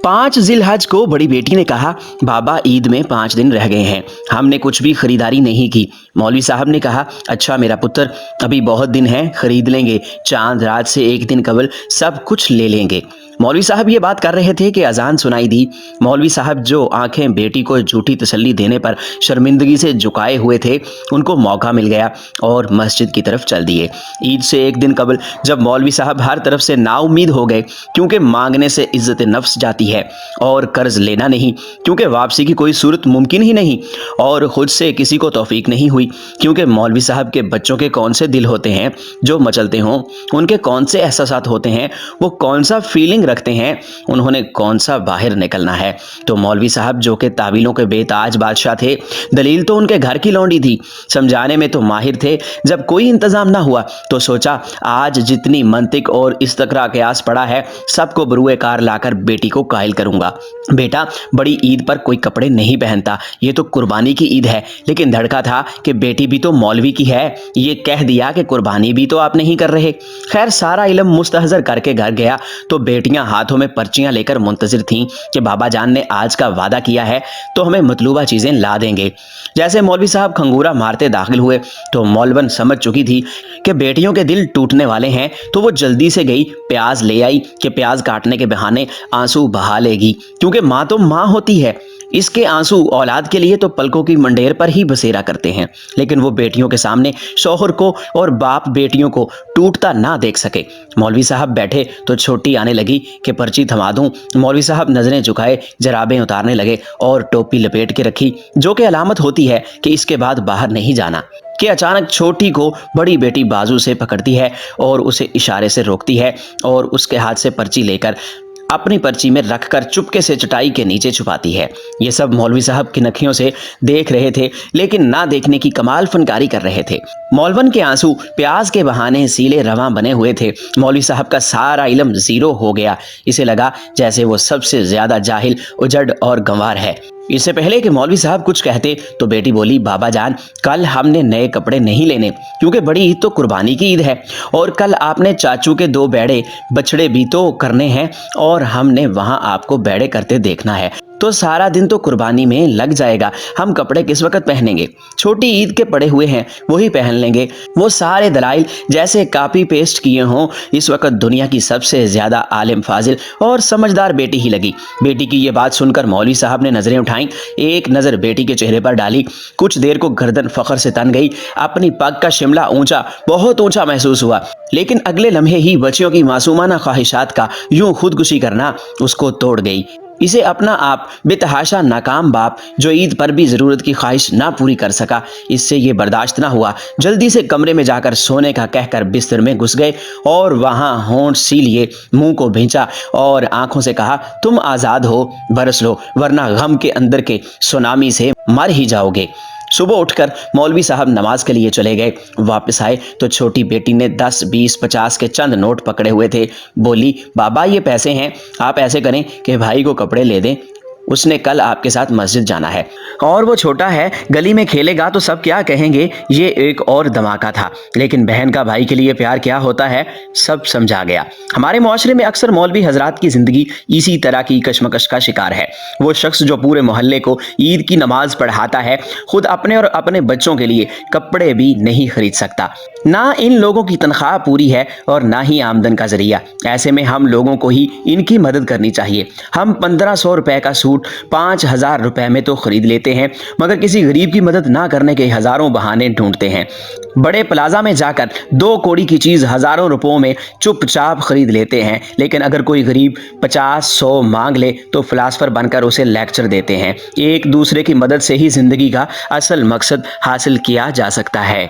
5 जिलहज को बड़ी बेटी ने कहा, बाबा ईद में 5 दिन रह गए हैं, हमने कुछ भी खरीदारी नहीं की। मौलवी साहब ने कहा, अच्छा मेरा पुत्र, अभी बहुत दिन हैं, खरीद लेंगे, चांद रात से एक दिन कबल सब कुछ ले लेंगे। मौलवी साहब ये बात कर रहे थे कि अजान सुनाई दी। मौलवी साहब जो आंखें बेटी को झूठी तसल्ली देने पर शर्मिंदगी से झुकाए हुए थे, उनको मौका मिल गया और मस्जिद की तरफ चल दिए। ईद से एक दिन कबल जब मौलवी साहब हर तरफ से नाउम्मीद हो गए, क्योंकि मांगने से इज्जत नफ्स जाती है, और कर्ज लेना नहीं क्योंकि वापसी की कोई सूरत मुमकिन ही नहीं, और खुद से किसी को तौफीक नहीं हुई, क्योंकि मौलवी साहब के बच्चों के कौन से दिल होते हैं जो मचलते हों, उनके कौन से एहसासात होते हैं, वो कौन सा फीलिंग रखते हैं, उन्होंने कौन सा बाहर निकलना है। तो मौलवी साहब जो कि तावीलों के बेताज बादशाह थे, दलील तो उनके घर की लौंडी थी, समझाने में तो माहिर थे। जब कोई इंतजाम ना हुआ तो सोचा आज जितनी मंतिक और इस्तकरा कयास पड़ा है, सबको बरूए कार लाकर बेटी को कायल करूंगा। बेटा, बड़ी ईद पर कोई कपड़े नहीं पहनता, ये तो कुर्बानी की ईद है, लेकिन धड़का था कि बेटी भी तो मौलवी की है, ये कह दिया कि कुर्बानी भी तो आप नहीं कर रहे। खैर, सारा इल्म मुस्तहजर करके घर गया तो बेटियां हाथों में पर्चियां लेकर मुंतजिर थीं कि बाबा जान ने आज का वादा किया है तो हमें मतलूबा चीजें ला देंगे। जैसे मौलवी साहब खंगूरा मारते दाखिल हुए तो मौलवन समझ चुकी थी कि बेटियों के दिल टूटने वाले हैं, तो वो जल्दी से गई, प्याज ले आई कि प्याज काटने के बहाने आंसू बहा लेगी, क्योंकि माँ तो माँ होती है। इसके आंसू औलाद के लिए तो पलकों की मंडेर पर ही बसेरा करते हैं, लेकिन वो बेटियों के सामने शौहर को और बाप बेटियों को टूटता ना देख सके। मौलवी साहब बैठे तो छोटी आने लगी कि पर्ची थमा दूं। मौलवी साहब नजरें झुकाए, जराबें उतारने लगे और टोपी लपेट के रखी, जो कि अलामत होती है कि इसके बाद बाहर नहीं जाना। कि अचानक छोटी को बड़ी बेटी बाजू से पकड़ती है और उसे इशारे से रोकती है और उसके हाथ से पर्ची लेकर अपनी पर्ची में रखकर चुपके से चटाई के नीचे छुपाती है। ये सब मौलवी साहब की नखियों से देख रहे थे, लेकिन ना देखने की कमाल फनकारी कर रहे थे। मौलवन के आंसू प्याज के बहाने सीले रवां बने हुए थे। मौलवी साहब का सारा इल्म जीरो हो गया। इसे लगा जैसे वो सबसे ज्यादा जाहिल, उजड़ और गंवार है। इससे पहले कि मौलवी साहब कुछ कहते तो बेटी बोली, बाबा जान, कल हमने नए कपड़े नहीं लेने, क्योंकि बड़ी ईद तो कुर्बानी की ईद है, और कल आपने चाचू के 2 बैड़े बछड़े भी तो करने हैं, और हमने वहां आपको बैड़े करते देखना है, तो सारा दिन तो कुर्बानी में लग जाएगा। हम कपड़े किस वक्त पहनेंगे? छोटी ईद के पड़े हुए हैं, वही पहन लेंगे। वो सारे दलाइल जैसे कॉपी पेस्ट किए हों। इस वक्त दुनिया की सबसे ज्यादा आलिम, फाजिल और समझदार बेटी ही लगी। बेटी की ये बात सुनकर मौलवी साहब ने नजरें उठाई, एक नजर बेटी के चेहरे पर डाली, कुछ देर को गर्दन फख्र से तन गई। अपनी पग का शिमला ऊंचा, बहुत ऊंचा महसूस हुआ, लेकिन अगले लम्हे ही बच्चियों की मासूमाना ख्वाहिशात का यूं खुदकुशी करना उसको तोड़ गई। इसे अपना आप बेतहाशा नाकाम बाप, जो ईद पर भी जरूरत की ख्वाहिश ना पूरी कर सका, इससे ये बर्दाश्त ना हुआ। जल्दी से कमरे में जाकर सोने का कहकर बिस्तर में घुस गए और वहां होंठ सी लिए, मुंह को भींचा और आंखों से कहा, तुम आजाद हो, बरस लो, वरना गम के अंदर के सुनामी से मर ही जाओगे। सुबह उठकर मौलवी साहब नमाज के लिए चले गए। वापस आए तो छोटी बेटी ने 10, 20, 50 के चंद नोट पकड़े हुए थे। बोली, बाबा ये पैसे हैं, आप ऐसे करें कि भाई को कपड़े ले दें, उसने कल आपके साथ मस्जिद जाना है, और वो छोटा है, गली में खेलेगा तो सब क्या कहेंगे। ये एक और धमाका था, लेकिन बहन का भाई के लिए प्यार क्या होता है सब समझा गया। हमारे मुआशरे में अक्सर मौलवी हजरात की जिंदगी इसी तरह की कशमकश का शिकार है। वो शख्स जो पूरे मोहल्ले को ईद की नमाज पढ़ाता है, खुद अपने और अपने बच्चों के लिए कपड़े भी नहीं खरीद सकता। ना इन लोगों की तनख्वाह पूरी है और ना ही आमदन का जरिया। ऐसे में हम लोगों को ही इनकी मदद करनी चाहिए। हम 1500 रुपए का सूट 5000 रुपए में तो खरीद लेते हैं, मगर किसी गरीब की मदद ना करने के हजारों बहाने ढूंढते हैं। बड़े प्लाजा में जाकर 2 कौड़ी की चीज हजारों रुपयों में चुपचाप खरीद लेते हैं, लेकिन अगर कोई गरीब 50-100 मांग ले तो फिलासफर बनकर उसे लेक्चर देते हैं। एक दूसरे की मदद से ही जिंदगी का असल मकसद हासिल किया जा सकता है।